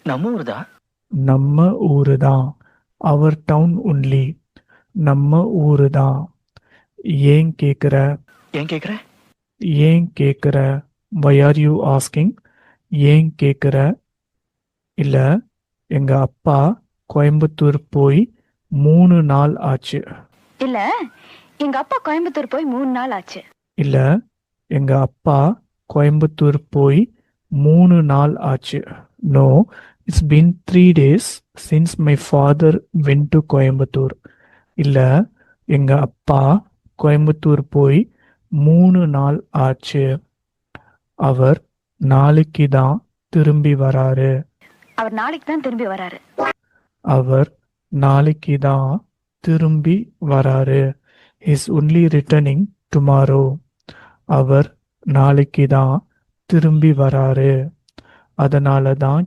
நம்ம ஊர் தான். நம்ம ஊரு தான். அவர் டவுன் ஒன்லி. நம்ம ஊரு தான். ஏன் கேக்குற? ஏன் கேக்குற? ஏன் கேக்குற? Why are you asking? ஏன் கேக்குற? இல்ல, எங்க அப்பா கோயம்புத்தூர் போய் 3 நாள் ஆச்சு. இல்ல, எங்க அப்பா கோயம்புத்தூர் போய் 3 நாள் ஆச்சு. இல்ல, எங்க அப்பா கோயம்புத்தூர் போய் 3 நாள் ஆச்சு. No, it's been 3 days since my father went to Coimbatore. இல்ல, எங்க அப்பா கோயம்புத்தூர் போய் 3 நாள் ஆச்சு. அவர் நாளைக்கு தான் திரும்பி வராரு. அவர் நாளைக்கு தான் திரும்பி வராரு. அவர் நாளைக்கு தான் திரும்பி வராரு. He's only returning tomorrow. அவர் நாளைக்கு தான் திரும்பி வராரு. அதனால தான்